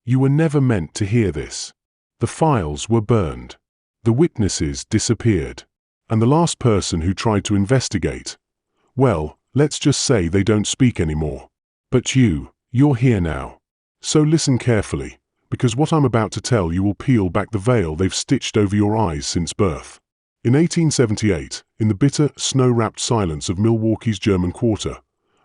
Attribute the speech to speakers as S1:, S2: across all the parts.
S1: You were never meant to hear this. The files were burned. The witnesses disappeared. And the last person who tried to investigate, well, let's just say they don't speak anymore. But you're here now. So listen carefully, because what I'm about to tell you will peel back the veil they've stitched over your eyes since birth. In 1878, in the bitter, snow-wrapped silence of Milwaukee's German Quarter,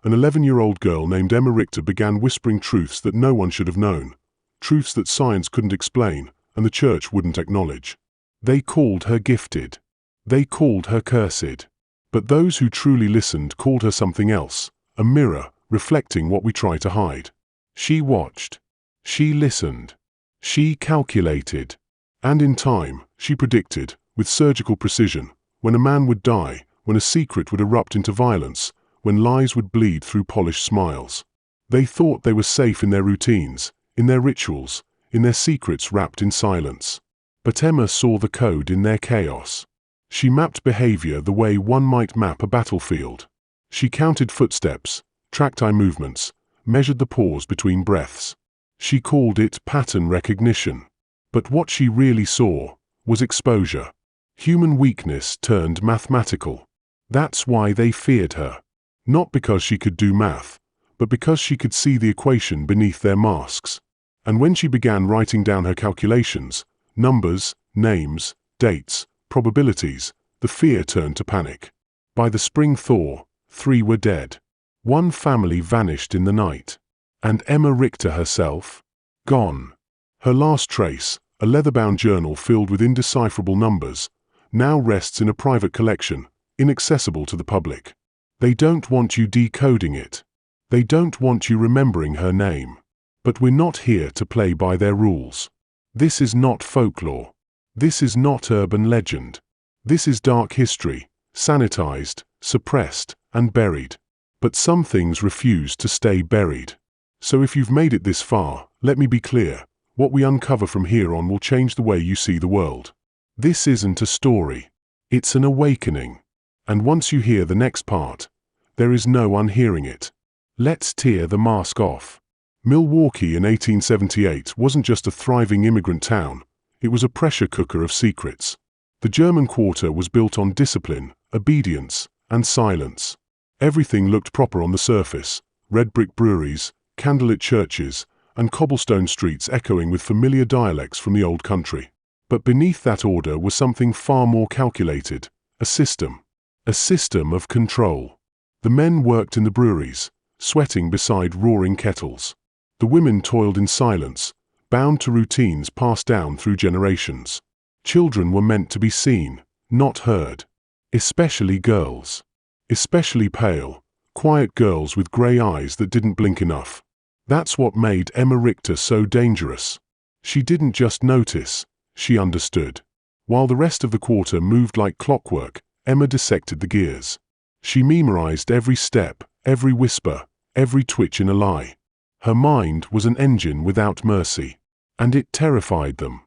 S1: an 11-year-old girl named Emma Richter began whispering truths that no one should have known, truths that science couldn't explain and the church wouldn't acknowledge. They called her gifted. They called her cursed. But those who truly listened called her something else, a mirror reflecting what we try to hide. She watched. She listened. She calculated. And in time, she predicted, with surgical precision, when a man would die, when a secret would erupt into violence, when lies would bleed through polished smiles. They thought they were safe in their routines, in their rituals, in their secrets wrapped in silence. But Emma saw the code in their chaos. She mapped behavior the way one might map a battlefield. She counted footsteps, tracked eye movements, measured the pause between breaths. She called it pattern recognition. But what she really saw was exposure. Human weakness turned mathematical. That's why they feared her. Not because she could do math, but because she could see the equation beneath their masks. And when she began writing down her calculations, numbers, names, dates, probabilities, the fear turned to panic. By the spring thaw, 3 were dead. 1 family vanished in the night. And Emma Richter herself? Gone. Her last trace, a leather-bound journal filled with indecipherable numbers, now rests in a private collection, inaccessible to the public. They don't want you decoding it. They don't want you remembering her name. But we're not here to play by their rules. This is not folklore. This is not urban legend. This is dark history, sanitized, suppressed, and buried. But some things refuse to stay buried. So if you've made it this far, let me be clear. What we uncover from here on will change the way you see the world. This isn't a story. It's an awakening. And once you hear the next part, there is no unhearing it. Let's tear the mask off. Milwaukee in 1878 wasn't just a thriving immigrant town. It was a pressure cooker of secrets. The German Quarter was built on discipline, obedience, and silence. Everything looked proper on the surface: red brick breweries, candlelit churches, and cobblestone streets echoing with familiar dialects from the old country. But beneath that order was something far more calculated: a system. A system of control. The men worked in the breweries, sweating beside roaring kettles. The women toiled in silence, bound to routines passed down through generations. Children were meant to be seen, not heard. Especially girls. Especially pale, quiet girls with grey eyes that didn't blink enough. That's what made Emma Richter so dangerous. She didn't just notice, she understood. While the rest of the quarter moved like clockwork, Emma dissected the gears. She memorized every step, every whisper, every twitch in a lie. Her mind was an engine without mercy. And it terrified them.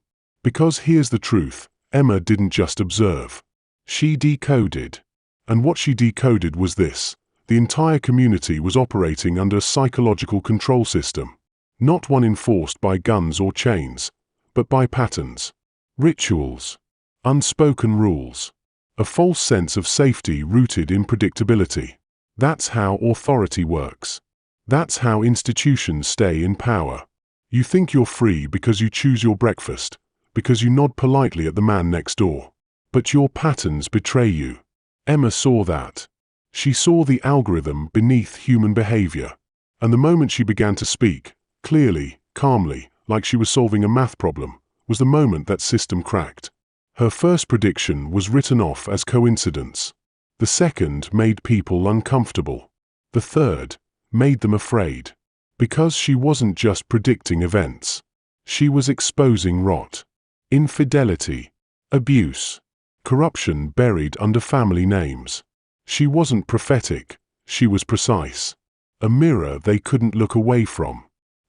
S1: Because here's the truth, Emma didn't just observe. She decoded. And what she decoded was this: the entire community was operating under a psychological control system. Not one enforced by guns or chains, but by patterns. Rituals. Unspoken rules. A false sense of safety rooted in predictability. That's how authority works. That's how institutions stay in power. You think you're free because you choose your breakfast, because you nod politely at the man next door. But your patterns betray you. Emma saw that. She saw the algorithm beneath human behavior. And the moment she began to speak, clearly, calmly, like she was solving a math problem, was the moment that system cracked. Her first prediction was written off as coincidence. The second made people uncomfortable. The third made them afraid. Because she wasn't just predicting events. She was exposing rot. Infidelity. Abuse. Corruption buried under family names. She wasn't prophetic, she was precise. A mirror they couldn't look away from.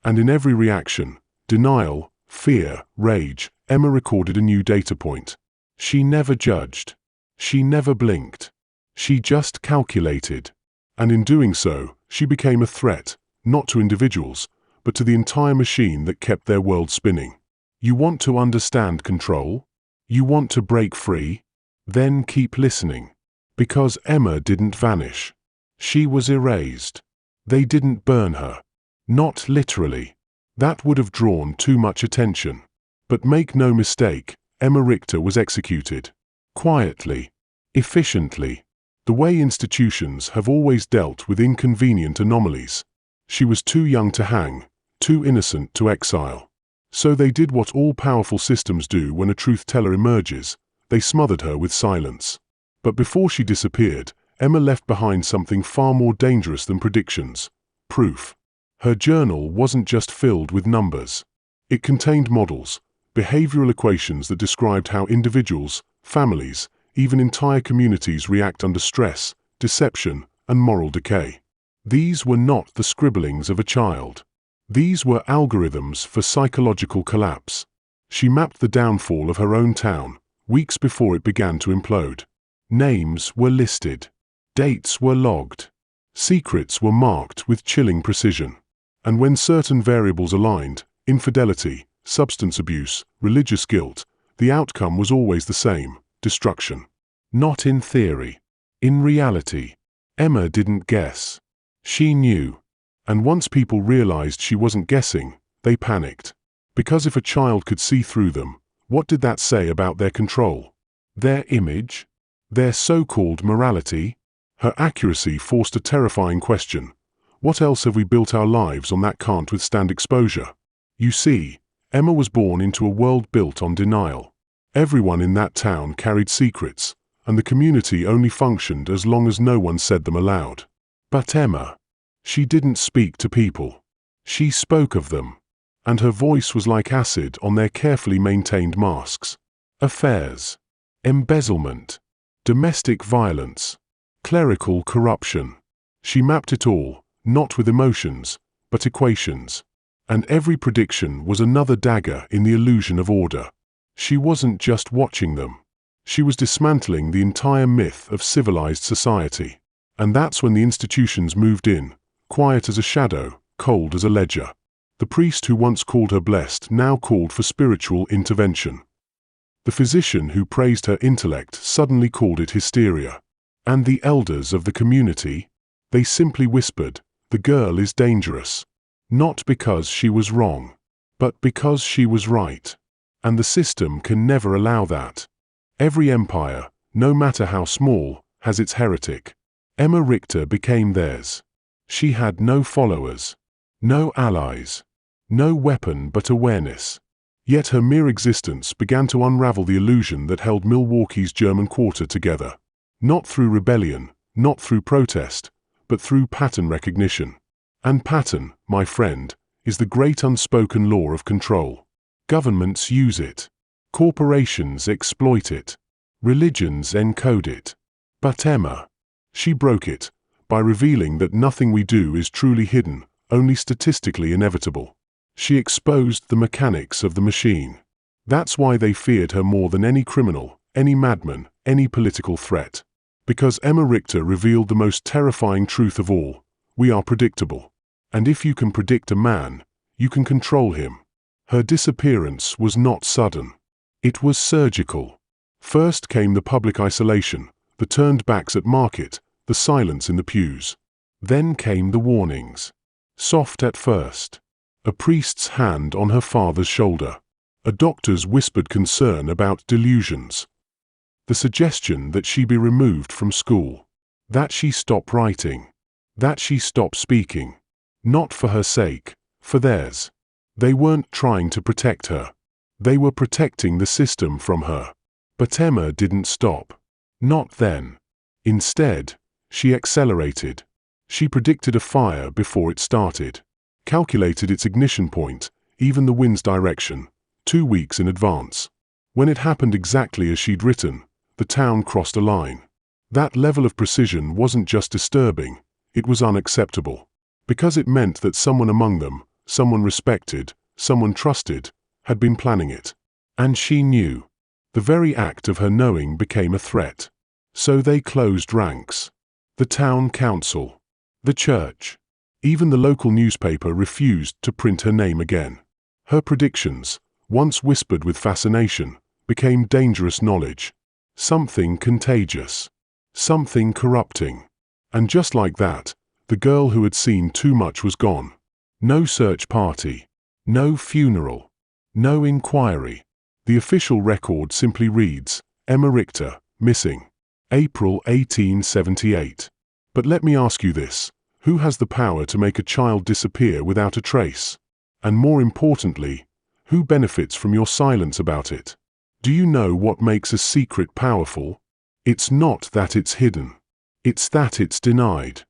S1: And in every reaction, denial, fear, rage, Emma recorded a new data point. She never judged. She never blinked. She just calculated. And in doing so, she became a threat, not to individuals, but to the entire machine that kept their world spinning. You want to understand control? You want to break free? Then keep listening. Because Emma didn't vanish. She was erased. They didn't burn her. Not literally. That would have drawn too much attention. But make no mistake, Emma Richter was executed. Quietly. Efficiently. The way institutions have always dealt with inconvenient anomalies. She was too young to hang, too innocent to exile. So they did what all-powerful systems do when a truth-teller emerges. They smothered her with silence. But before she disappeared, Emma left behind something far more dangerous than predictions. Proof. Her journal wasn't just filled with numbers. It contained models, behavioral equations that described how individuals, families, even entire communities react under stress, deception, and moral decay. These were not the scribblings of a child. These were algorithms for psychological collapse. She mapped the downfall of her own town, weeks before it began to implode. Names were listed. Dates were logged. Secrets were marked with chilling precision. And when certain variables aligned, infidelity, substance abuse, religious guilt, the outcome was always the same: destruction. Not in theory. In reality. Emma didn't guess. She knew. And once people realized she wasn't guessing, they panicked. Because if a child could see through them, what did that say about their control? Their image? Their so-called morality? Her accuracy forced a terrifying question. What else have we built our lives on that can't withstand exposure? You see, Emma was born into a world built on denial. Everyone in that town carried secrets, and the community only functioned as long as no one said them aloud. But Emma, she didn't speak to people. She spoke of them. And her voice was like acid on their carefully maintained masks. Affairs. Embezzlement. Domestic violence. Clerical corruption. She mapped it all, not with emotions, but equations. And every prediction was another dagger in the illusion of order. She wasn't just watching them. She was dismantling the entire myth of civilized society. And that's when the institutions moved in, quiet as a shadow, cold as a ledger. The priest who once called her blessed now called for spiritual intervention. The physician who praised her intellect suddenly called it hysteria. And the elders of the community? They simply whispered, "The girl is dangerous." Not because she was wrong, but because she was right. And the system can never allow that. Every empire, no matter how small, has its heretic. Emma Richter became theirs. She had no followers, no allies, no weapon but awareness. Yet her mere existence began to unravel the illusion that held Milwaukee's German Quarter together. Not through rebellion, not through protest, but through pattern recognition. And pattern, my friend, is the great unspoken law of control. Governments use it. Corporations exploit it. Religions encode it. But Emma, she broke it, by revealing that nothing we do is truly hidden, only statistically inevitable. She exposed the mechanics of the machine. That's why they feared her more than any criminal, any madman, any political threat. Because Emma Richter revealed the most terrifying truth of all: we are predictable. And if you can predict a man, you can control him. Her disappearance was not sudden. It was surgical. First came the public isolation, the turned backs at market, the silence in the pews. Then came the warnings. Soft at first. A priest's hand on her father's shoulder. A doctor's whispered concern about delusions. The suggestion that she be removed from school. That she stop writing. That she stop speaking. Not for her sake, for theirs. They weren't trying to protect her. They were protecting the system from her. But Emma didn't stop. Not then. Instead, she accelerated. She predicted a fire before it started. Calculated its ignition point, even the wind's direction, 2 weeks in advance. When it happened exactly as she'd written, the town crossed a line. That level of precision wasn't just disturbing, it was unacceptable. Because it meant that someone among them, someone respected, someone trusted, had been planning it. And she knew. The very act of her knowing became a threat. So they closed ranks. The town council. The church. Even the local newspaper refused to print her name again. Her predictions, once whispered with fascination, became dangerous knowledge. Something contagious. Something corrupting. And just like that, the girl who had seen too much was gone. No search party. No funeral. No inquiry. The official record simply reads, Emma Richter, missing. April 1878. But let me ask you this. Who has the power to make a child disappear without a trace? And more importantly, who benefits from your silence about it? Do you know what makes a secret powerful? It's not that it's hidden. It's that it's denied.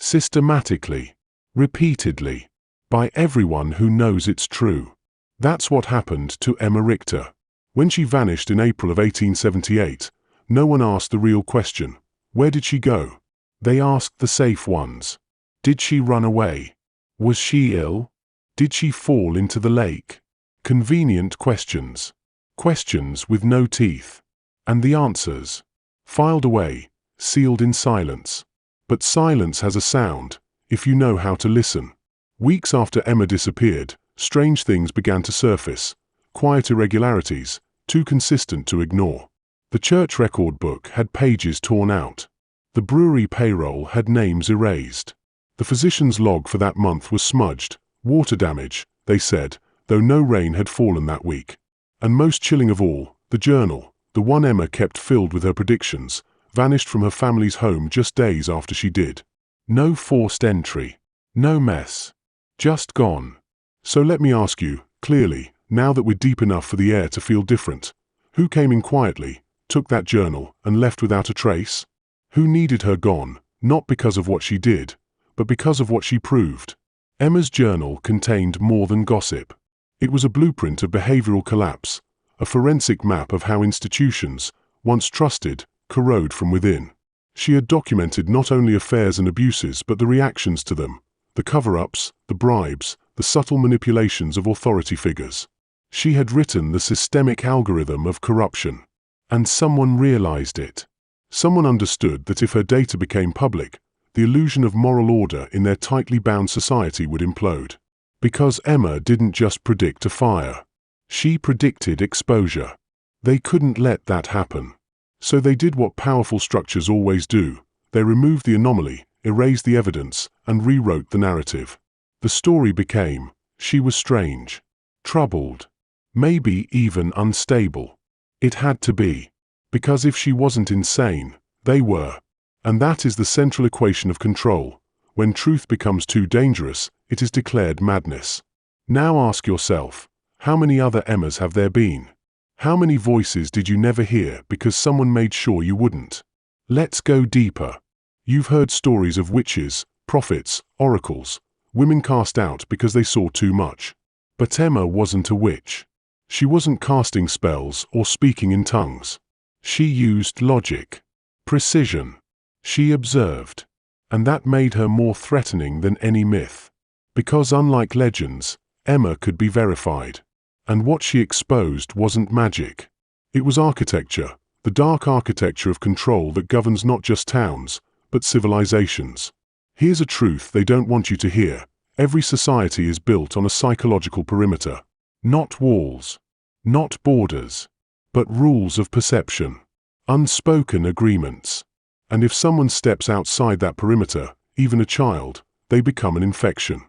S1: Systematically. Repeatedly. By everyone who knows it's true. That's what happened to Emma Richter. When she vanished in April of 1878, no one asked the real question. Where did she go? They asked the safe ones. Did she run away? Was she ill? Did she fall into the lake? Convenient questions. Questions with no teeth. And the answers? Filed away, sealed in silence. But silence has a sound, if you know how to listen. Weeks after Emma disappeared, strange things began to surface. Quiet irregularities, too consistent to ignore. The church record book had pages torn out. The brewery payroll had names erased. The physician's log for that month was smudged. Water damage, they said, though no rain had fallen that week. And most chilling of all, the journal, the one Emma kept filled with her predictions, vanished from her family's home just days after she did. No forced entry. No mess. Just gone. So let me ask you, clearly, now that we're deep enough for the air to feel different, who came in quietly, took that journal, and left without a trace? Who needed her gone, not because of what she did, but because of what she proved? Emma's journal contained more than gossip. It was a blueprint of behavioral collapse, a forensic map of how institutions, once trusted, corrode from within. She had documented not only affairs and abuses but the reactions to them, the cover-ups, the bribes, the subtle manipulations of authority figures. She had written the systemic algorithm of corruption. And someone realized it. Someone understood that if her data became public, the illusion of moral order in their tightly bound society would implode. Because Emma didn't just predict a fire. She predicted exposure. They couldn't let that happen. So they did what powerful structures always do. They removed the anomaly, erased the evidence, and rewrote the narrative. The story became, she was strange, troubled, maybe even unstable. It had to be. Because if she wasn't insane, they were. And that is the central equation of control. When truth becomes too dangerous, it is declared madness. Now ask yourself, how many other Emmas have there been? How many voices did you never hear because someone made sure you wouldn't? Let's go deeper. You've heard stories of witches, prophets, oracles, women cast out because they saw too much. But Emma wasn't a witch. She wasn't casting spells or speaking in tongues. She used logic, precision. She observed. And that made her more threatening than any myth. Because unlike legends, Emma could be verified. And what she exposed wasn't magic. It was architecture, the dark architecture of control that governs not just towns, but civilizations. Here's a truth they don't want you to hear. Every society is built on a psychological perimeter. Not walls. Not borders. But rules of perception. Unspoken agreements. And if someone steps outside that perimeter, even a child, they become an infection.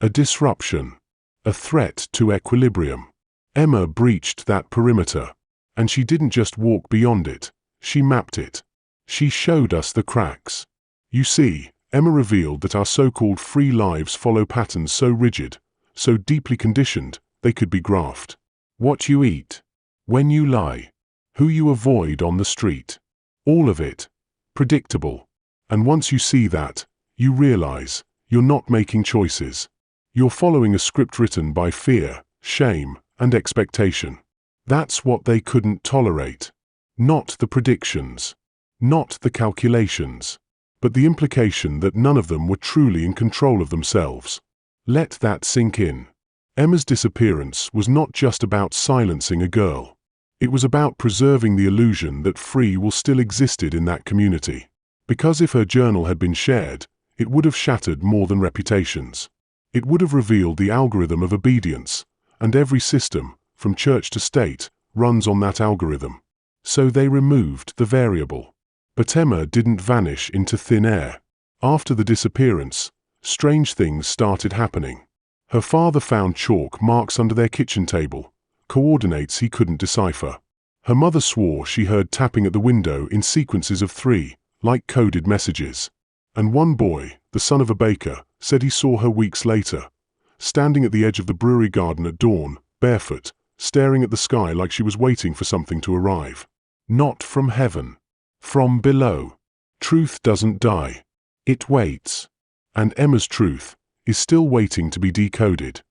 S1: A disruption. A threat to equilibrium. Emma breached that perimeter. And she didn't just walk beyond it. She mapped it. She showed us the cracks. You see, Emma revealed that our so-called free lives follow patterns so rigid, so deeply conditioned, they could be graphed. What you eat. When you lie. Who you avoid on the street. All of it. Predictable. And once you see that, you realize, you're not making choices. You're following a script written by fear, shame, and expectation. That's what they couldn't tolerate. Not the predictions. Not the calculations. But the implication that none of them were truly in control of themselves. Let that sink in. Emma's disappearance was not just about silencing a girl. It was about preserving the illusion that free will still existed in that community. Because if her journal had been shared, It would have shattered more than reputations. It would have revealed the algorithm of obedience, and every system, from church to state, runs on that algorithm. So they removed the variable. But Emma didn't vanish into thin air. After the disappearance, strange things started happening. Her father found chalk marks under their kitchen table, coordinates he couldn't decipher. Her mother swore she heard tapping at the window in sequences of 3, like coded messages. And one boy, the son of a baker, said he saw her weeks later, standing at the edge of the brewery garden at dawn, barefoot, staring at the sky like she was waiting for something to arrive. Not from heaven. From below. Truth doesn't die. It waits. And Emma's truth is still waiting to be decoded.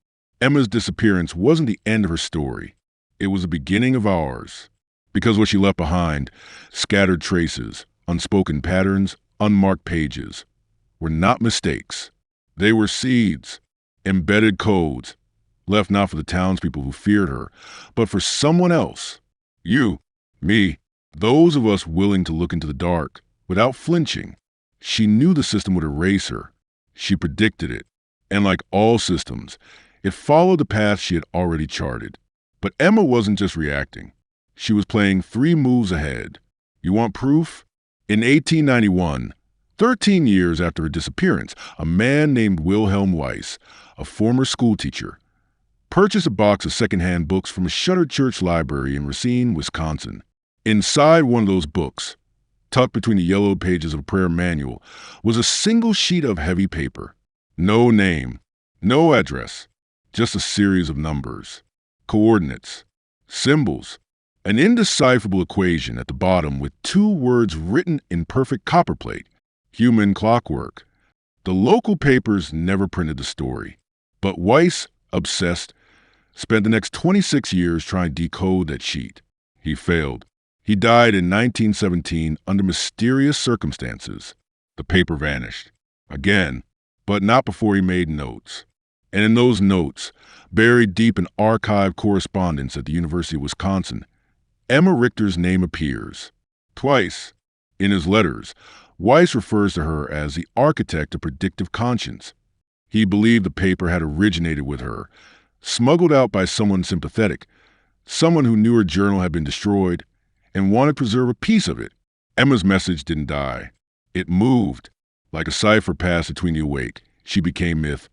S2: Emma's disappearance wasn't the end of her story. It was the beginning of ours. Because what she left behind, scattered traces, unspoken patterns, unmarked pages, were not mistakes. They were seeds, embedded codes, left not for the townspeople who feared her, but for someone else. You, me, those of us willing to look into the dark without flinching. She knew the system would erase her. She predicted it. And like all systems, it followed the path she had already charted. But Emma wasn't just reacting. She was playing 3 moves ahead. You want proof? In 1891, 13 years after her disappearance, a man named Wilhelm Weiss, a former schoolteacher, purchased a box of secondhand books from a shuttered church library in Racine, Wisconsin. Inside one of those books, tucked between the yellowed pages of a prayer manual, was a single sheet of heavy paper. No name, no address, just a series of numbers, coordinates, symbols, an indecipherable equation at the bottom with 2 words written in perfect copperplate: human clockwork. The local papers never printed the story, but Weiss, obsessed, spent the next 26 years trying to decode that sheet. He failed. He died in 1917 under mysterious circumstances. The paper vanished. Again, but not before he made notes. And in those notes, buried deep in archived correspondence at the University of Wisconsin, Emma Richter's name appears. Twice. In his letters, Weiss refers to her as the architect of predictive conscience. He believed the paper had originated with her, smuggled out by someone sympathetic, someone who knew her journal had been destroyed and wanted to preserve a piece of it. Emma's message didn't die. It moved. Like a cipher passed between the awake, she became myth.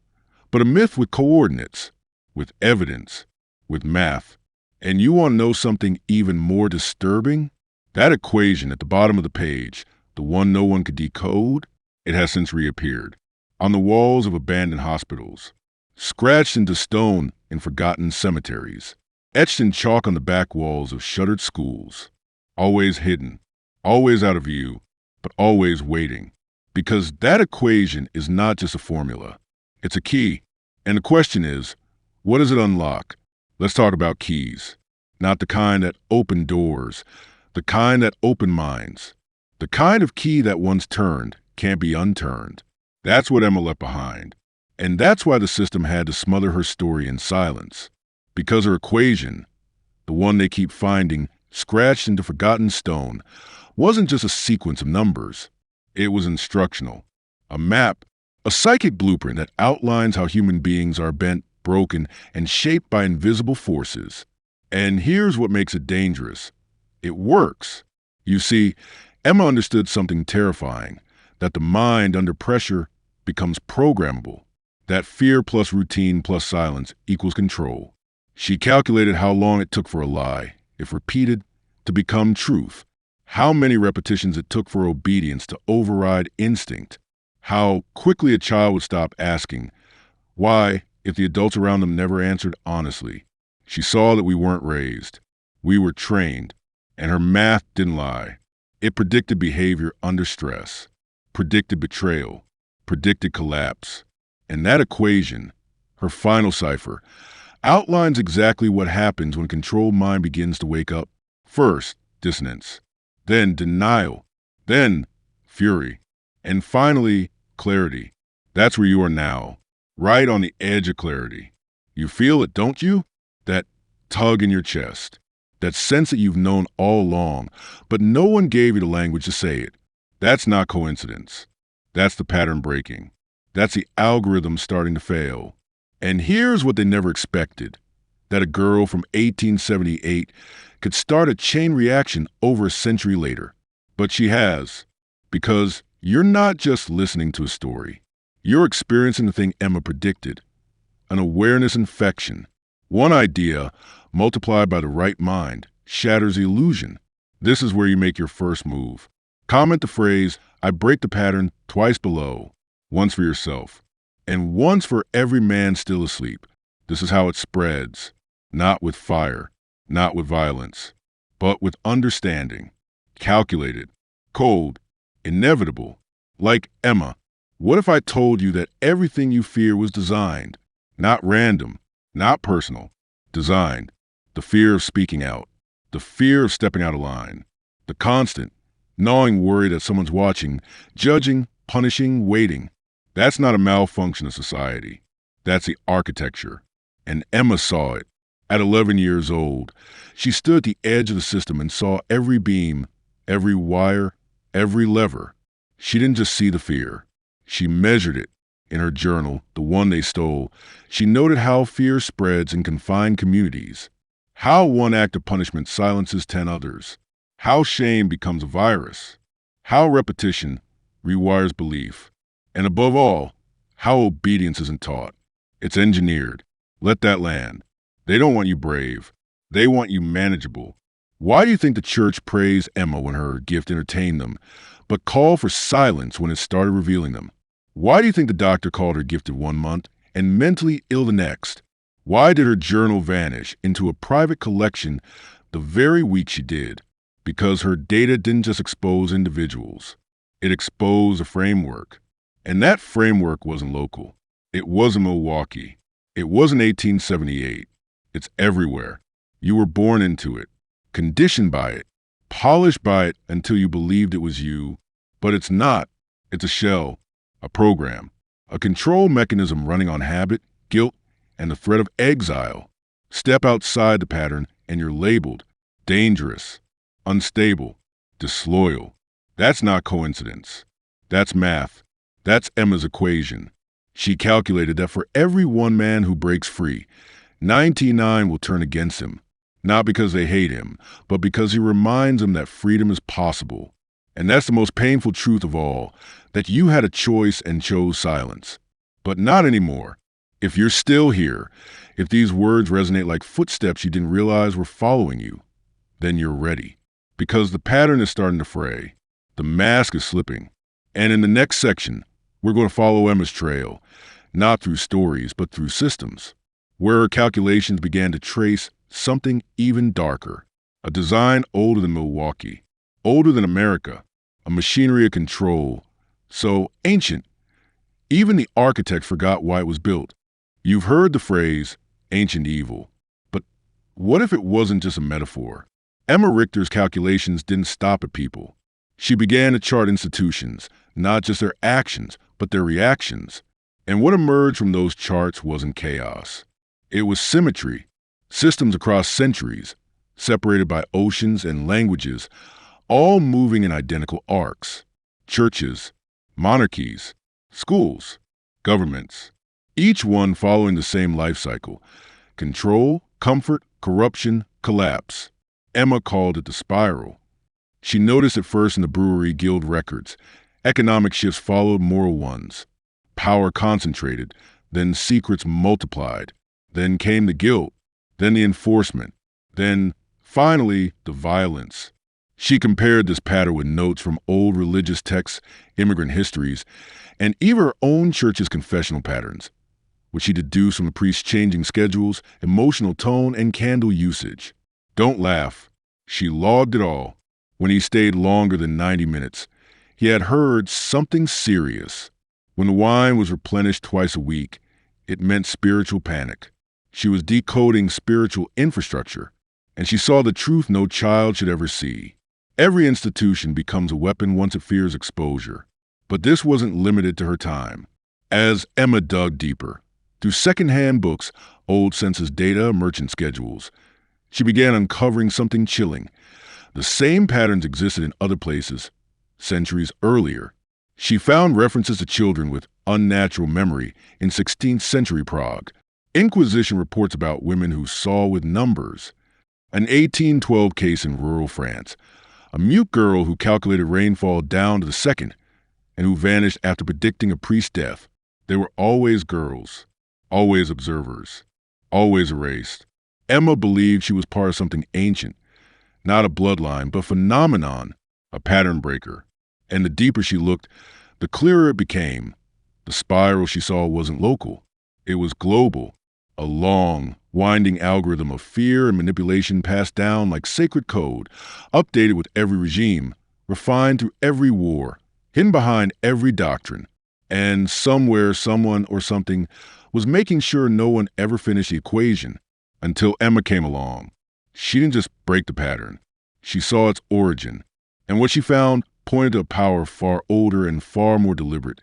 S2: But a myth with coordinates, with evidence, with math. And you want to know something even more disturbing? That equation at the bottom of the page, the one no one could decode, it has since reappeared. On the walls of abandoned hospitals, scratched into stone in forgotten cemeteries, etched in chalk on the back walls of shuttered schools. Always hidden, always out of view, but always waiting. Because that equation is not just a formula. It's a key. And the question is, what does it unlock? Let's talk about keys. Not the kind that open doors, the kind that open minds. The kind of key that once turned can't be unturned. That's what Emma left behind. And that's why the system had to smother her story in silence. Because her equation, the one they keep finding scratched into forgotten stone, wasn't just a sequence of numbers. It was instructional. A map, a psychic blueprint that outlines how human beings are bent, broken, and shaped by invisible forces. And here's what makes it dangerous. It works. You see, Emma understood something terrifying, that the mind under pressure becomes programmable, that fear plus routine plus silence equals control. She calculated how long it took for a lie, if repeated, to become truth, how many repetitions it took for obedience to override instinct, how quickly a child would stop asking why if the adults around them never answered honestly. She saw that we weren't raised. We were trained, and her math didn't lie. It predicted behavior under stress, predicted betrayal, predicted collapse. And that equation, her final cipher, outlines exactly what happens when a controlled mind begins to wake up. First, dissonance, then denial, then fury, and finally, clarity. That's where you are now, right on the edge of clarity. You feel it, don't you? That tug in your chest, that sense that you've known all along, but no one gave you the language to say it. That's not coincidence. That's the pattern breaking. That's the algorithm starting to fail. And here's what they never expected: that a girl from 1878 could start a chain reaction over a century later. But she has, because you're not just listening to a story. You're experiencing the thing Emma predicted: an awareness infection. One idea, multiplied by the right mind, shatters the illusion. This is where you make your first move. Comment the phrase, "I break the pattern," twice below. Once for yourself, and once for every man still asleep. This is how it spreads. Not with fire, not with violence, but with understanding. Calculated, cold, inevitable. Like Emma, what if I told you that everything you fear was designed? Not random, not personal. Designed. The fear of speaking out. The fear of stepping out of line. The constant, gnawing worry that someone's watching, judging, punishing, waiting. That's not a malfunction of society. That's the architecture. And Emma saw it. At 11 years old, she stood at the edge of the system and saw every beam, every wire, every lever. She didn't just see the fear. She measured it. In her journal, the one they stole, she noted how fear spreads in confined communities, how one act of punishment silences 10 others, how shame becomes a virus, how repetition rewires belief, and above all, how obedience isn't taught. It's engineered. Let that land. They don't want you brave. They want you manageable. Why do you think the church praised Emma when her gift entertained them, but called for silence when it started revealing them? Why do you think the doctor called her gifted one month and mentally ill the next? Why did her journal vanish into a private collection the very week she did? Because her data didn't just expose individuals. It exposed a framework. And that framework wasn't local. It wasn't Milwaukee. It wasn't 1878. It's everywhere. You were born into it, conditioned by it, polished by it until you believed it was you. But it's not. It's a shell. A program, a control mechanism running on habit, guilt, and the threat of exile. Step outside the pattern and you're labeled dangerous, unstable, disloyal. That's not coincidence. That's math. That's Emma's equation. She calculated that for every one man who breaks free, 99 will turn against him, not because they hate him, but because he reminds them that freedom is possible. And that's the most painful truth of all, that you had a choice and chose silence. But not anymore. If you're still here, if these words resonate like footsteps you didn't realize were following you, then you're ready. Because the pattern is starting to fray. The mask is slipping. And in the next section, we're going to follow Emma's trail, not through stories, but through systems, where her calculations began to trace something even darker. A design older than Milwaukee, older than America, a machinery of control, so ancient, even the architect forgot why it was built. You've heard the phrase, ancient evil. But what if it wasn't just a metaphor? Emma Richter's calculations didn't stop at people. She began to chart institutions, not just their actions, but their reactions. And what emerged from those charts wasn't chaos. It was symmetry, systems across centuries, separated by oceans and languages, all moving in identical arcs. Churches, monarchies, schools, governments, each one following the same life cycle: control, comfort, corruption, collapse. Emma called it the spiral. She noticed it first in the brewery guild records. Economic shifts followed moral ones. Power concentrated, then secrets multiplied. Then came the guilt, then the enforcement, then, finally, the violence. She compared this pattern with notes from old religious texts, immigrant histories, and even her own church's confessional patterns, which she deduced from the priest's changing schedules, emotional tone, and candle usage. Don't laugh. She logged it all. When he stayed longer than 90 minutes, he had heard something serious. When the wine was replenished twice a week, it meant spiritual panic. She was decoding spiritual infrastructure, and she saw the truth no child should ever see. Every institution becomes a weapon once it fears exposure. But this wasn't limited to her time. As Emma dug deeper, through secondhand books, old census data, merchant schedules, she began uncovering something chilling. The same patterns existed in other places, centuries earlier. She found references to children with unnatural memory in 16th century Prague. Inquisition reports about women who saw with numbers. An 1812 case in rural France. A mute girl who calculated rainfall down to the second and who vanished after predicting a priest's death. They were always girls, always observers, always erased. Emma believed she was part of something ancient, not a bloodline, but phenomenon, a pattern breaker. And the deeper she looked, the clearer it became. The spiral she saw wasn't local. It was global, a long, winding algorithm of fear and manipulation passed down like sacred code, updated with every regime, refined through every war, hidden behind every doctrine. And somewhere, someone or something was making sure no one ever finished the equation until Emma came along. She didn't just break the pattern. She saw its origin. And what she found pointed to a power far older and far more deliberate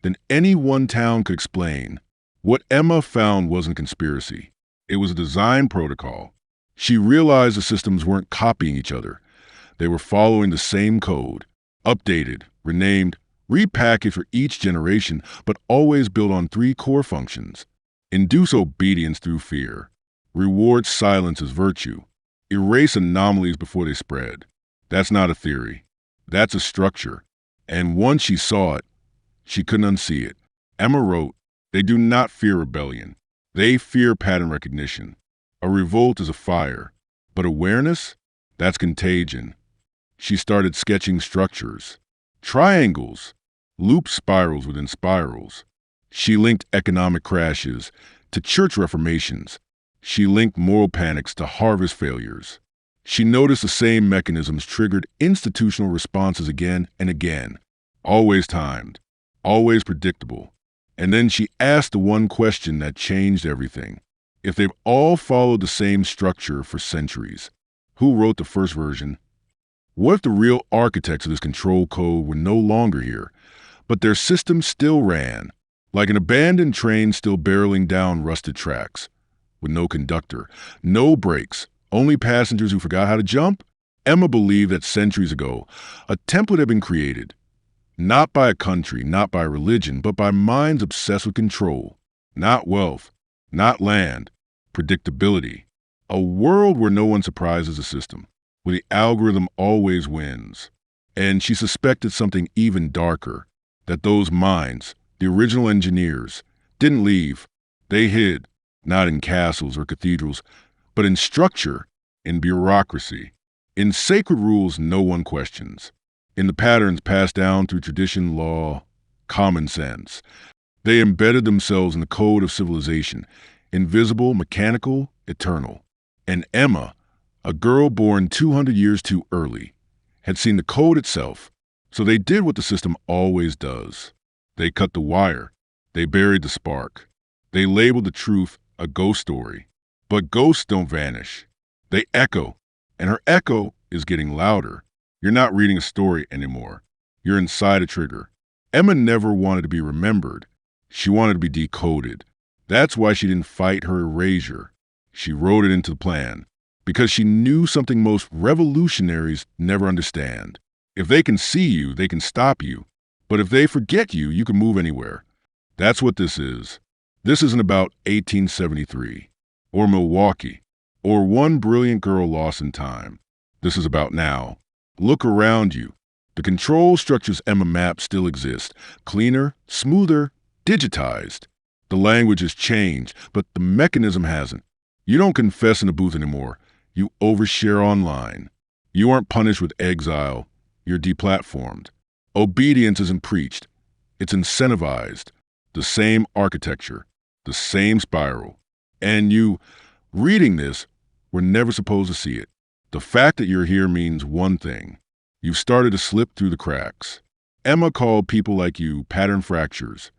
S2: than any one town could explain. What Emma found wasn't conspiracy. It was a design protocol. She realized the systems weren't copying each other. They were following the same code, updated, renamed, repackaged for each generation, but always built on three core functions. Induce obedience through fear. Reward silence as virtue. Erase anomalies before they spread. That's not a theory. That's a structure. And once she saw it, she couldn't unsee it. Emma wrote, "They do not fear rebellion. They fear pattern recognition. A revolt is a fire, but awareness, that's contagion." She started sketching structures, triangles, loop spirals within spirals. She linked economic crashes to church reformations. She linked moral panics to harvest failures. She noticed the same mechanisms triggered institutional responses again and again, always timed, always predictable. And then she asked the one question that changed everything. If they've all followed the same structure for centuries, who wrote the first version? What if the real architects of this control code were no longer here, but their system still ran, like an abandoned train still barreling down rusted tracks, with no conductor, no brakes, only passengers who forgot how to jump? Emma believed that centuries ago, a template had been created, not by a country, not by religion, but by minds obsessed with control, not wealth, not land, predictability. A world where no one surprises the system, where the algorithm always wins. And she suspected something even darker, that those minds, the original engineers, didn't leave. They hid, not in castles or cathedrals, but in structure, in bureaucracy, in sacred rules no one questions, in the patterns passed down through tradition, law, common sense. They embedded themselves in the code of civilization, invisible, mechanical, eternal. And Emma, a girl born 200 years too early, had seen the code itself. So they did what the system always does. They cut the wire. They buried the spark. They labeled the truth a ghost story. But ghosts don't vanish. They echo, and her echo is getting louder. You're not reading a story anymore. You're inside a trigger. Emma never wanted to be remembered. She wanted to be decoded. That's why she didn't fight her erasure. She wrote it into the plan, because she knew something most revolutionaries never understand. If they can see you, they can stop you. But if they forget you, you can move anywhere. That's what this is. This isn't about 1873. Or Milwaukee, or one brilliant girl lost in time. This is about now. Look around you. The control structures Emma mapped still exist, cleaner, smoother, digitized. The language has changed, but the mechanism hasn't. You don't confess in a booth anymore. You overshare online. You aren't punished with exile. You're deplatformed. Obedience isn't preached. It's incentivized. The same architecture, the same spiral. And you, reading this, were never supposed to see it. The fact that you're here means one thing. You've started to slip through the cracks. Emma called people like you pattern fractures.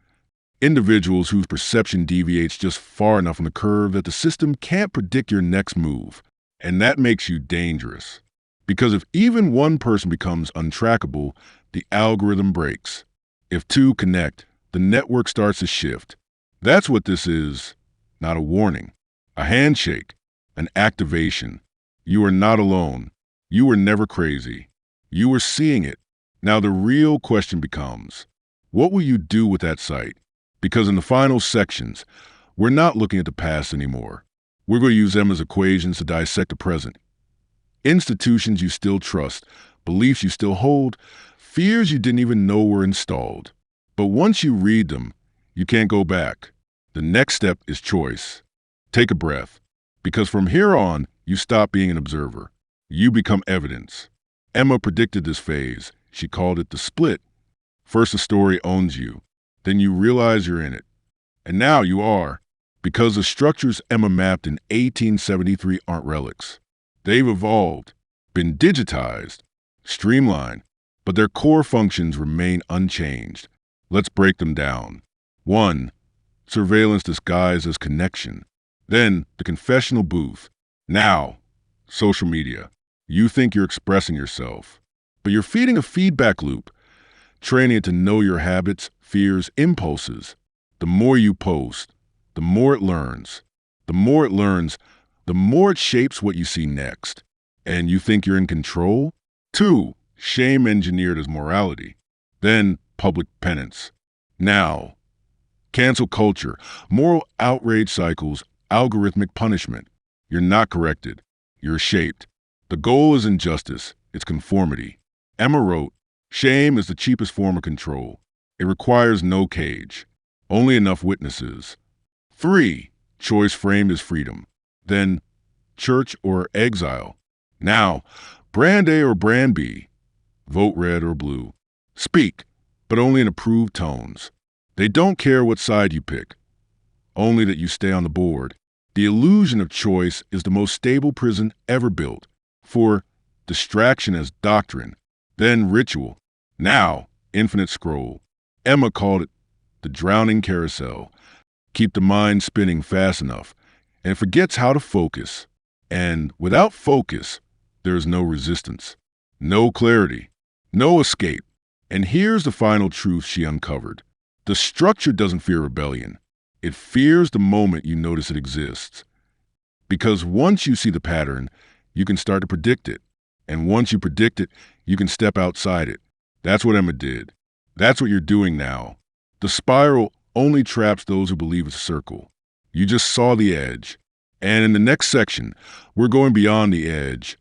S2: Individuals whose perception deviates just far enough on the curve that the system can't predict your next move. And that makes you dangerous. Because if even one person becomes untrackable, the algorithm breaks. If two connect, the network starts to shift. That's what this is. Not a warning, a handshake, an activation. You are not alone. You were never crazy. You were seeing it. Now the real question becomes, What will you do with that site? Because in the final sections, we're not looking at the past anymore. We're going to use Emma's equations to dissect the present. Institutions you still trust, beliefs you still hold, fears you didn't even know were installed. But once you read them, you can't go back. The next step is choice. Take a breath, because from here on, you stop being an observer. You become evidence. Emma predicted this phase. She called it the split. First, the story owns you. Then you realize you're in it. And now you are, because the structures Emma mapped in 1873 aren't relics. They've evolved, been digitized, streamlined, but their core functions remain unchanged. Let's break them down. 1. Surveillance disguised as connection. Then, the confessional booth. Now, social media. You think you're expressing yourself, but you're feeding a feedback loop, training it to know your habits, fears, impulses. The more you post, the more it learns. The more it learns, the more it shapes what you see next. And you think you're in control? 2. Shame engineered as morality. Then, public penance. Now, cancel culture, moral outrage cycles, algorithmic punishment. You're not corrected. You're shaped. The goal isn't justice, it's conformity. Emma wrote, shame is the cheapest form of control. It requires no cage, only enough witnesses. 3. Choice framed as freedom. Then, church or exile. Now, brand A or brand B. Vote red or blue. Speak, but only in approved tones. They don't care what side you pick, only that you stay on the board. The illusion of choice is the most stable prison ever built. 4. Distraction as doctrine. Then ritual. Now, infinite scroll. Emma called it the drowning carousel. Keep the mind spinning fast enough, and it forgets how to focus. And without focus, there is no resistance, no clarity, no escape. And here's the final truth she uncovered. The structure doesn't fear rebellion. It fears the moment you notice it exists. Because once you see the pattern, you can start to predict it. And once you predict it, you can step outside it. That's what Emma did. That's what you're doing now. The spiral only traps those who believe it's a circle. You just saw the edge. And in the next section, we're going beyond the edge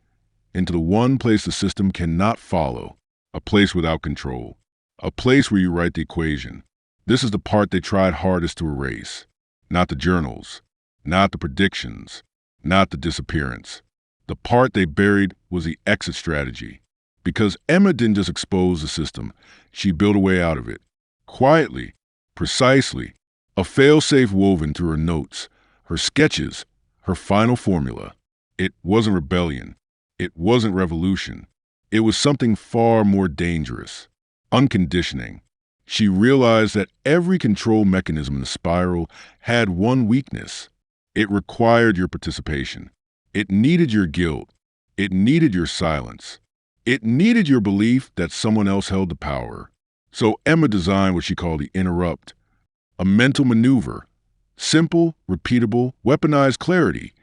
S2: into the one place the system cannot follow, a place without control, a place where you write the equation. This is the part they tried hardest to erase. Not the journals, not the predictions, not the disappearance. The part they buried was the exit strategy. Because Emma didn't just expose the system, she built a way out of it. Quietly, precisely, a fail-safe woven through her notes, her sketches, her final formula. It wasn't rebellion. It wasn't revolution. It was something far more dangerous. Unconditioning. She realized that every control mechanism in the spiral had one weakness. It required your participation. It needed your guilt. It needed your silence. It needed your belief that someone else held the power. So Emma designed what she called the interrupt, a mental maneuver, simple, repeatable, weaponized clarity,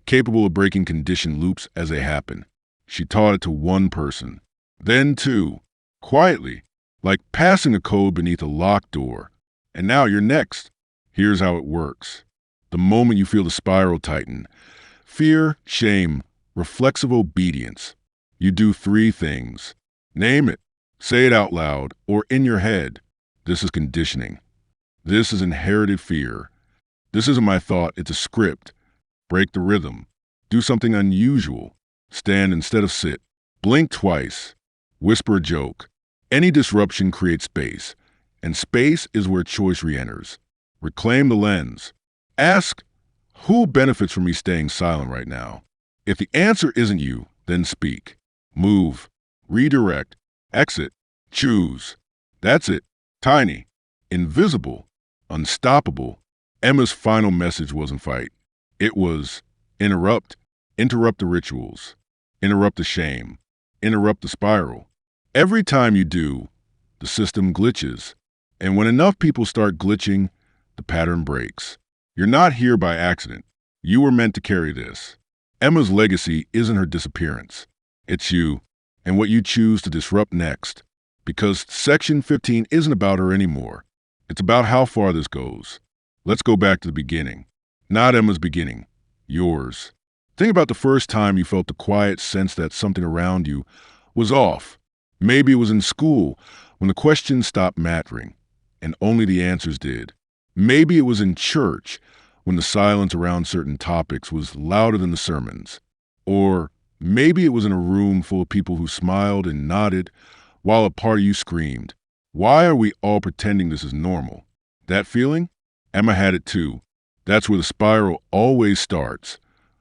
S2: capable of breaking conditioned loops as they happen. She taught it to one person, then two, quietly, like passing a code beneath a locked door. And now you're next. Here's how it works. The moment you feel the spiral tighten, fear, shame, reflexive obedience, you do 3 things. Name it, say it out loud, or in your head. This is conditioning. This is inherited fear. This isn't my thought, it's a script. Break the rhythm. Do something unusual. Stand instead of sit. Blink twice. Whisper a joke. Any disruption creates space, and space is where choice re-enters. Reclaim the lens. Ask, who benefits from me staying silent right now? If the answer isn't you, then speak. Move. Redirect. Exit. Choose. That's it. Tiny. Invisible. Unstoppable. Emma's final message wasn't fight. It was interrupt. Interrupt the rituals. Interrupt the shame. Interrupt the spiral. Every time you do, the system glitches. And when enough people start glitching, the pattern breaks. You're not here by accident. You were meant to carry this. Emma's legacy isn't her disappearance. It's you, and what you choose to disrupt next. Because Section 15 isn't about her anymore. It's about how far this goes. Let's go back to the beginning. Not Emma's beginning. Yours. Think about the first time you felt the quiet sense that something around you was off. Maybe it was in school, when the questions stopped mattering, and only the answers did. Maybe it was in church, when the silence around certain topics was louder than the sermons. Or maybe it was in a room full of people who smiled and nodded, while a part of you screamed. Why are we all pretending this is normal? That feeling? Emma had it too. That's where the spiral always starts,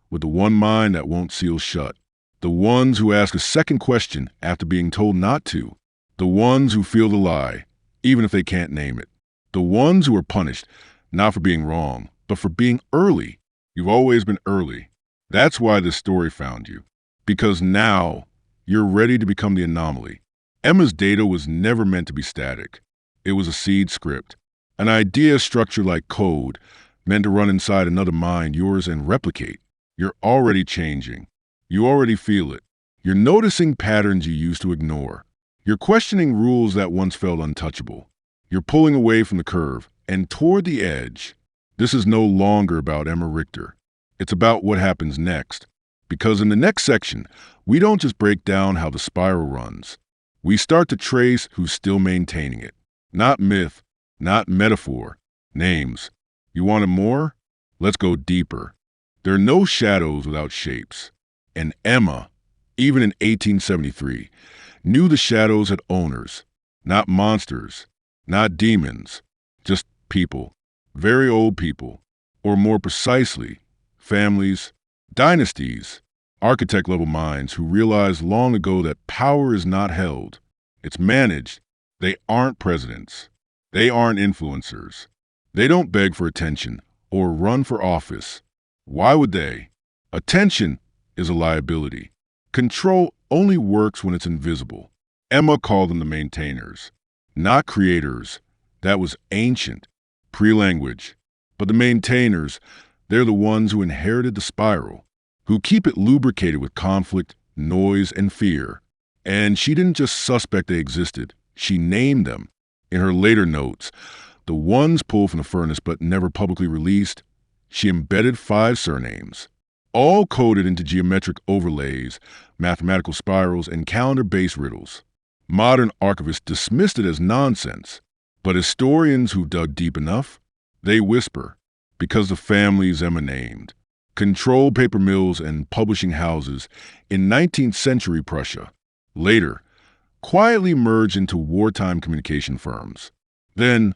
S2: with the one mind that won't seal shut. The ones who ask a second question after being told not to. The ones who feel the lie, even if they can't name it. The ones who are punished, not for being wrong, but for being early. You've always been early. That's why this story found you. Because now, you're ready to become the anomaly. Emma's data was never meant to be static. It was a seed script, an idea structured like code, meant to run inside another mind, yours, and replicate. You're already changing. You already feel it. You're noticing patterns you used to ignore. You're questioning rules that once felt untouchable. You're pulling away from the curve and toward the edge. This is no longer about Emma Richter. It's about what happens next. Because in the next section, we don't just break down how the spiral runs. We start to trace who's still maintaining it. Not myth, not metaphor, names. You wanted more? Let's go deeper. There are no shadows without shapes. And Emma, even in 1873, knew the shadows had owners, not monsters, not demons, just people, very old people, or more precisely, families, dynasties, architect-level minds who realized long ago that power is not held. It's managed. They aren't presidents. They aren't influencers. They don't beg for attention or run for office. Why would they? Attention is a liability. Control only works when it's invisible. Emma called them the maintainers, not creators. That was ancient, pre-language. But the maintainers, they're the ones who inherited the spiral, who keep it lubricated with conflict, noise, and fear. And she didn't just suspect they existed. She named them. In her later notes, the ones pulled from the furnace but never publicly released, she embedded 5 surnames, all coded into geometric overlays, mathematical spirals, and calendar-based riddles. Modern archivists dismissed it as nonsense, but historians who dug deep enough, they whisper, because the families Emma named controlled paper mills and publishing houses in 19th century Prussia. Later, quietly merged into wartime communication firms. Then,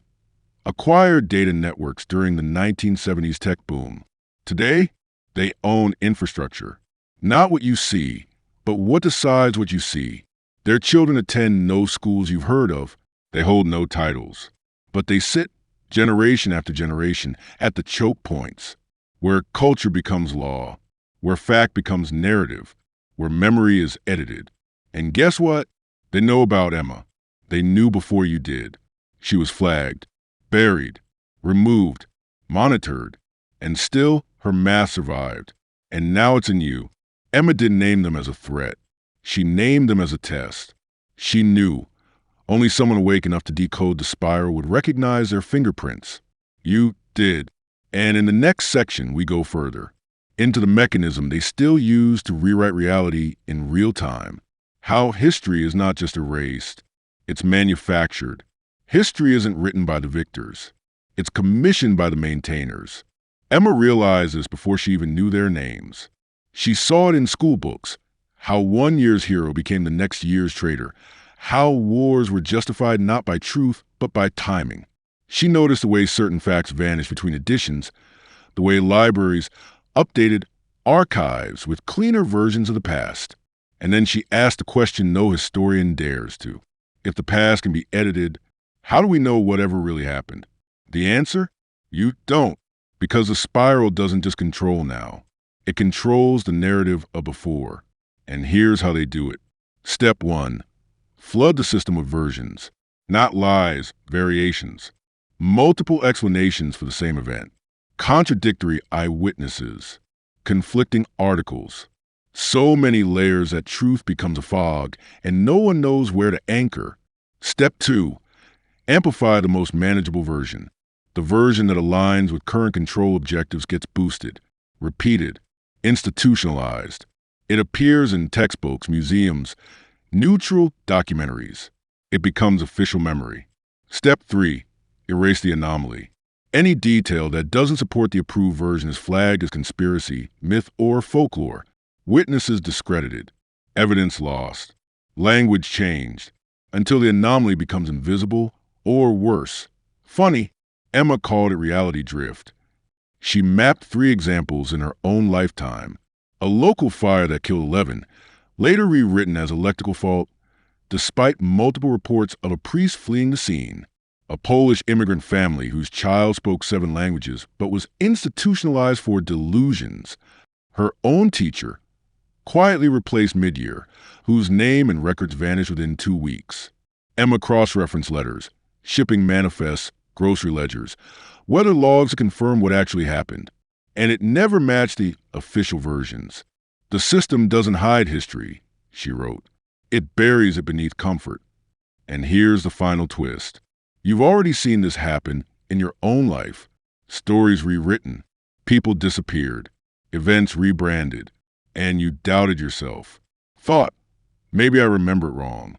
S2: acquired data networks during the 1970s tech boom. Today, they own infrastructure. Not what you see, but what decides what you see. Their children attend no schools you've heard of. They hold no titles. But they sit, generation after generation, at the choke points, where culture becomes law, where fact becomes narrative, where memory is edited. And guess what? They know about Emma. They knew before you did. She was flagged, buried, removed, monitored, and still her math survived. And now it's in you. Emma didn't name them as a threat. She named them as a test. She knew. Only someone awake enough to decode the spiral would recognize their fingerprints. You did. And in the next section, we go further, into the mechanism they still use to rewrite reality in real time. How history is not just erased, it's manufactured. History isn't written by the victors. It's commissioned by the maintainers. Emma realized this before she even knew their names. She saw it in school books, how one year's hero became the next year's traitor, how wars were justified not by truth, but by timing. She noticed the way certain facts vanished between editions, the way libraries updated archives with cleaner versions of the past. And then she asked the question no historian dares to. If the past can be edited, how do we know whatever really happened? The answer? You don't. Because the spiral doesn't just control now. It controls the narrative of before. And here's how they do it. Step 1. Flood the system with versions. Not lies, variations. Multiple explanations for the same event. Contradictory eyewitnesses. Conflicting articles. So many layers that truth becomes a fog, and no one knows where to anchor. Step 2. Amplify the most manageable version. The version that aligns with current control objectives gets boosted, repeated, institutionalized. It appears in textbooks, museums, neutral documentaries. It becomes official memory. Step 3. Erase the anomaly. Any detail that doesn't support the approved version is flagged as conspiracy, myth, or folklore. Witnesses discredited. Evidence lost. Language changed. Until the anomaly becomes invisible, or worse. Funny, Emma called it reality drift. She mapped 3 examples in her own lifetime. A local fire that killed 11, later rewritten as electrical fault, despite multiple reports of a priest fleeing the scene. A Polish immigrant family whose child spoke 7 languages but was institutionalized for delusions. Her own teacher, quietly replaced mid-year, whose name and records vanished within 2 weeks. Emma cross-referenced letters, shipping manifests, grocery ledgers, weather logs to confirm what actually happened. And it never matched the official versions. The system doesn't hide history, she wrote. It buries it beneath comfort. And here's the final twist. You've already seen this happen in your own life. Stories rewritten, people disappeared, events rebranded, and you doubted yourself. Thought, maybe I remember it wrong.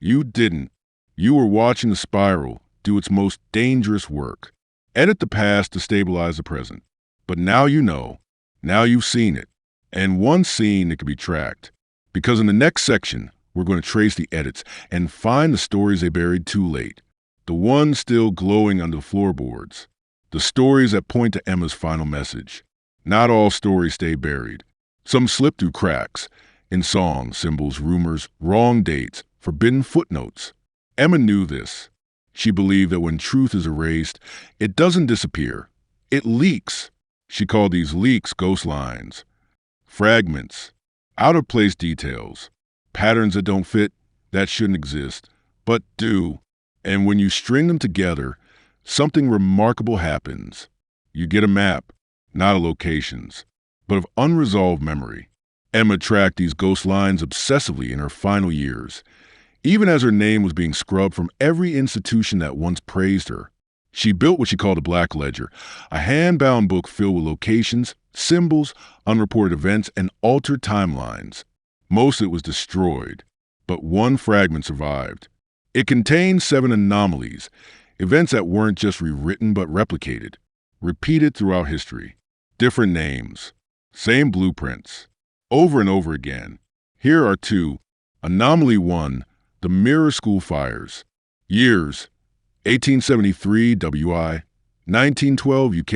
S2: You didn't. You were watching the spiral do its most dangerous work. Edit the past to stabilize the present. But now you know. Now you've seen it. And once seen, it can be tracked. Because in the next section, we're going to trace the edits and find the stories they buried too late. The ones still glowing under the floorboards. The stories that point to Emma's final message. Not all stories stay buried. Some slip through cracks. In songs, symbols, rumors, wrong dates, forbidden footnotes. Emma knew this. She believed that when truth is erased, it doesn't disappear. It leaks. She called these leaks ghost lines. Fragments. Out-of-place details. Patterns that don't fit, that shouldn't exist, but do. And when you string them together, something remarkable happens. You get a map, not of locations, but of unresolved memory. Emma tracked these ghost lines obsessively in her final years, even as her name was being scrubbed from every institution that once praised her. She built what she called a black ledger, a hand-bound book filled with locations, symbols, unreported events, and altered timelines. Most of it was destroyed, but one fragment survived. It contained 7 anomalies, events that weren't just rewritten but replicated, repeated throughout history. Different names, same blueprints, over and over again. Here are 2. Anomaly 1, the Mirror School Fires. Years, 1873 WI, 1912 UK,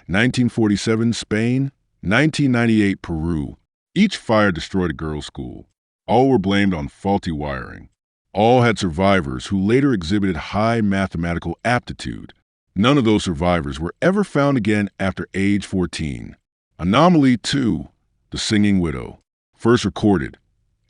S2: 1947 Spain, 1998 Peru. Each fire destroyed a girls' school. All were blamed on faulty wiring. All had survivors who later exhibited high mathematical aptitude. None of those survivors were ever found again after age 14. Anomaly 2, the Singing Widow. First recorded,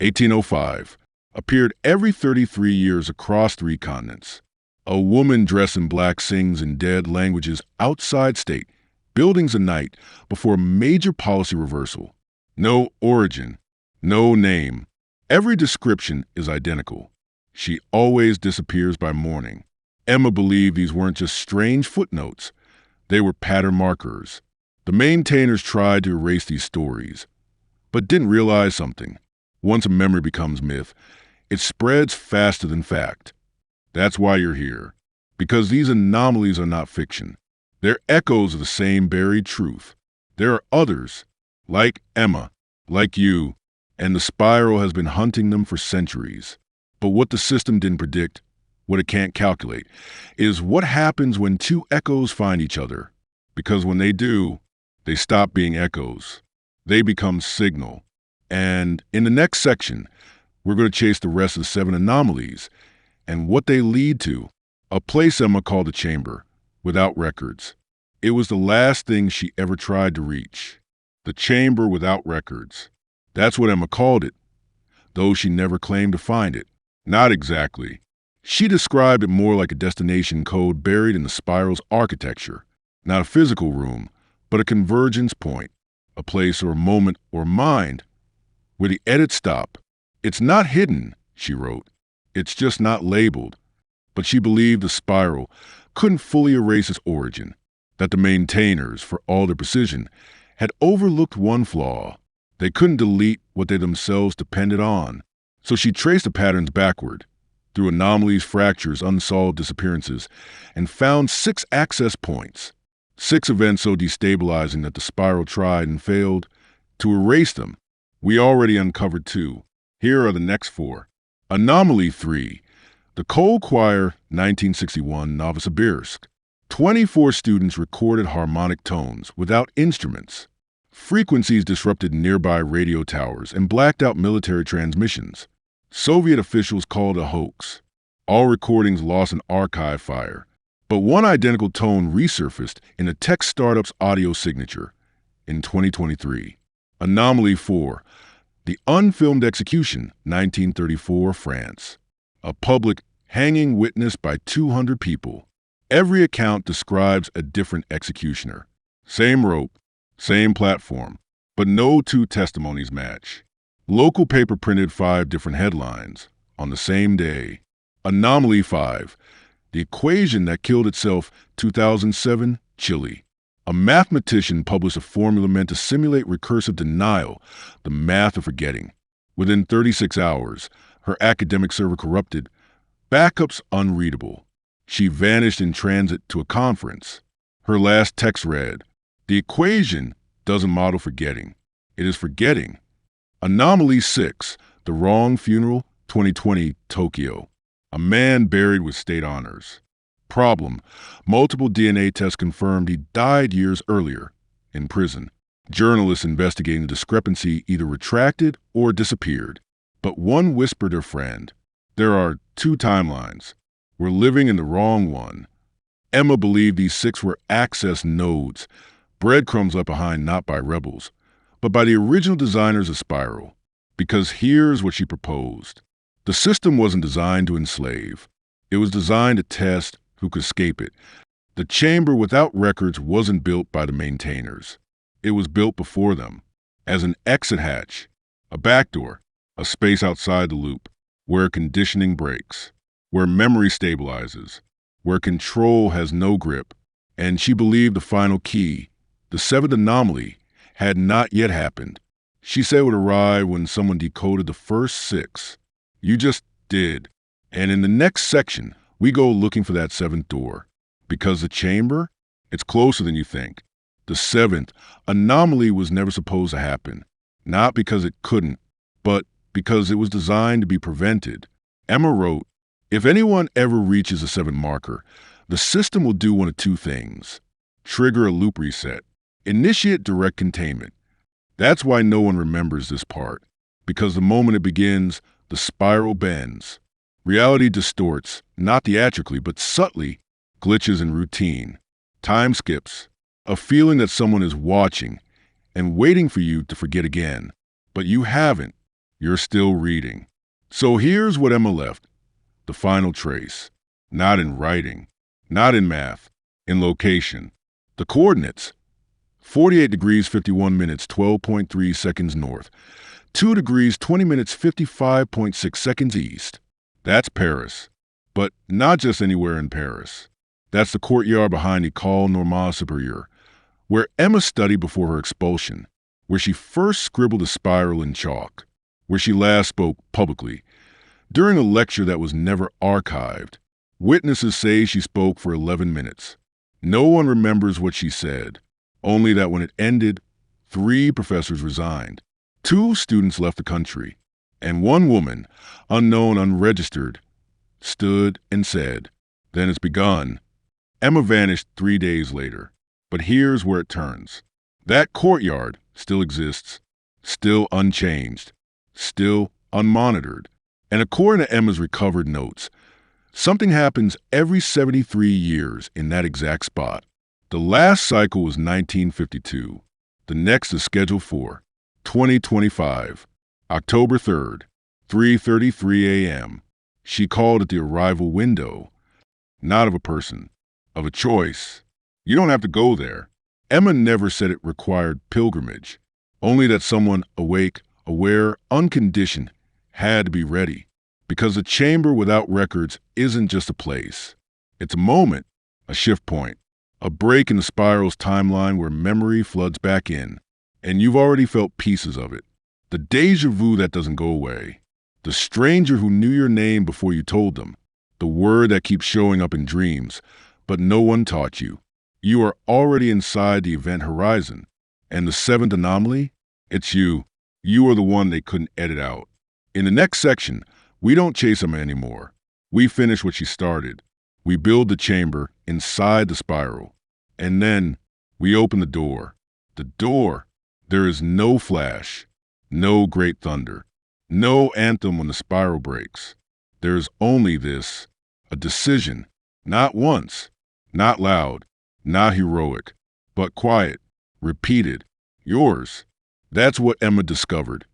S2: 1805. Appeared every 33 years across 3 continents. A woman dressed in black sings in dead languages outside state, buildings a night before a major policy reversal. No origin, no name. Every description is identical. She always disappears by morning. Emma believed these weren't just strange footnotes. They were pattern markers. The maintainers tried to erase these stories, but didn't realize something. Once a memory becomes myth, it spreads faster than fact. That's why you're here. Because these anomalies are not fiction. They're echoes of the same buried truth. There are others, like Emma, like you, and the spiral has been hunting them for centuries. But what the system didn't predict, what it can't calculate, is what happens when 2 echoes find each other. Because when they do, they stop being echoes. They become signal. And in the next section, we're going to chase the rest of the 7 anomalies and what they lead to. A place Emma called the chamber, without records. It was the last thing she ever tried to reach. The chamber without records. That's what Emma called it, though she never claimed to find it. Not exactly. She described it more like a destination code buried in the spiral's architecture. Not a physical room, but a convergence point, a place or a moment or mind where the edits stop. It's not hidden, she wrote. It's just not labeled. But she believed the spiral couldn't fully erase its origin, that the maintainers, for all their precision, had overlooked one flaw. They couldn't delete what they themselves depended on. So she traced the patterns backward, through anomalies, fractures, unsolved disappearances, and found 6 access points. 6 events so destabilizing that the spiral tried and failed to erase them. We already uncovered 2. Here are the next 4. Anomaly 3. The Coal Choir, 1961, Novosibirsk. 24 students recorded harmonic tones without instruments. Frequencies disrupted nearby radio towers and blacked out military transmissions. Soviet officials called a hoax. All recordings lost in archive fire. But one identical tone resurfaced in a tech startup's audio signature in 2023. Anomaly 4. The Unfilmed Execution, 1934, France. A public hanging witnessed by 200 people. Every account describes a different executioner. Same rope, same platform, but no 2 testimonies match. Local paper printed 5 different headlines on the same day. Anomaly 5. The Equation That Killed Itself, 2007, Chile. A mathematician published a formula meant to simulate recursive denial, the math of forgetting. Within 36 hours, her academic server corrupted, backups unreadable. She vanished in transit to a conference. Her last text read, "The equation doesn't model forgetting. It is forgetting." Anomaly 6. The Wrong Funeral, 2020, Tokyo. A man buried with state honors. Problem: multiple DNA tests confirmed he died years earlier, in prison. Journalists investigating the discrepancy either retracted or disappeared. But one whispered her friend, "There are 2 timelines. We're living in the wrong one." Emma believed these 6 were access nodes, breadcrumbs left behind not by rebels, but by the original designers of Spiral. Because here's what she proposed. The system wasn't designed to enslave. It was designed to test who could escape it. The chamber without records wasn't built by the maintainers. It was built before them, as an exit hatch, a backdoor, a space outside the loop, where conditioning breaks, where memory stabilizes, where control has no grip. And she believed the final key, the 7th anomaly, had not yet happened. She said it would arrive when someone decoded the first 6. You just did. And in the next section, we go looking for that 7th door. Because the chamber, it's closer than you think. The 7th anomaly was never supposed to happen. Not because it couldn't, but because it was designed to be prevented. Emma wrote, "If anyone ever reaches a 7 marker, the system will do one of 2 things. Trigger a loop reset. Initiate direct containment. That's why no one remembers this part. Because the moment it begins, the spiral bends. Reality distorts, not theatrically, but subtly, glitches in routine. Time skips. A feeling that someone is watching and waiting for you to forget again. But you haven't. You're still reading." So here's what Emma left. The final trace. Not in writing. Not in math. In location. The coordinates. 48 degrees 51 minutes 12.3 seconds north. 2 degrees 20 minutes 55.6 seconds east. That's Paris. But not just anywhere in Paris. That's the courtyard behind École Normale Supérieure, where Emma studied before her expulsion, where she first scribbled a spiral in chalk, where she last spoke publicly, during a lecture that was never archived. Witnesses say she spoke for 11 minutes. No one remembers what she said, only that when it ended, 3 professors resigned. 2 students left the country, and one woman, unknown, unregistered, stood and said, "Then it's begun." Emma vanished 3 days later. But here's where it turns. That courtyard still exists, still unchanged, still unmonitored. And according to Emma's recovered notes, something happens every 73 years in that exact spot. The last cycle was 1952. The next is scheduled for 2025, October 3rd, 3:33 a.m. She called at the arrival window, not of a person, of a choice. You don't have to go there. Emma never said it required pilgrimage, only that someone awake, aware, unconditioned, had to be ready. Because the chamber without records isn't just a place. It's a moment, a shift point, a break in the spiral's timeline where memory floods back in, and you've already felt pieces of it. The déjà vu that doesn't go away. The stranger who knew your name before you told them. The word that keeps showing up in dreams, but no one taught you. You are already inside the event horizon. And the seventh anomaly? It's you. You are the one they couldn't edit out. In the next section, we don't chase Emma anymore. We finish what she started. We build the chamber inside the spiral. And then we open the door. The door. There is no flash, no great thunder, no anthem when the spiral breaks. There is only this, a decision, not once, not loud, not heroic, but quiet, repeated, yours. That's what Emma discovered.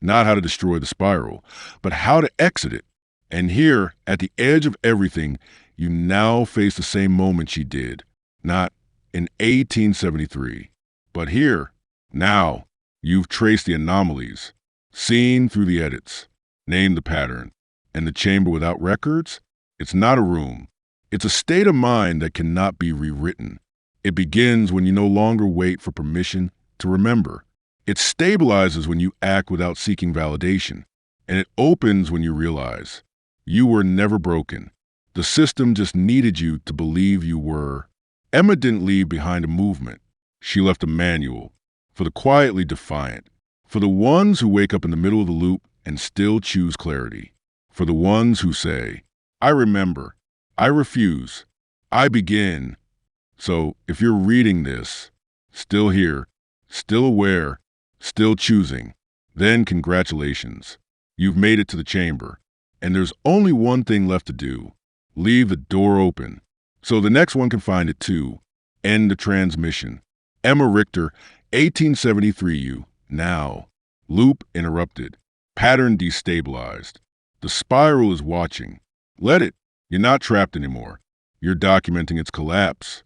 S2: Not how to destroy the spiral, but how to exit it. And here, at the edge of everything, you now face the same moment she did. Not in 1873, but here, now, you've traced the anomalies, seen through the edits, named the pattern. And the chamber without records? It's not a room. It's a state of mind that cannot be rewritten. It begins when you no longer wait for permission to remember. It stabilizes when you act without seeking validation. And it opens when you realize you were never broken. The system just needed you to believe you were. Emma didn't leave behind a movement. She left a manual for the quietly defiant, for the ones who wake up in the middle of the loop and still choose clarity, for the ones who say, I remember, I refuse, I begin. So if you're reading this, still here, still aware, still choosing, then congratulations. You've made it to the chamber, and there's only one thing left to do. Leave the door open, so the next one can find it too. End the transmission. Emma Richter, 1873 you, now. Loop interrupted. Pattern destabilized. The spiral is watching. Let it. You're not trapped anymore. You're documenting its collapse.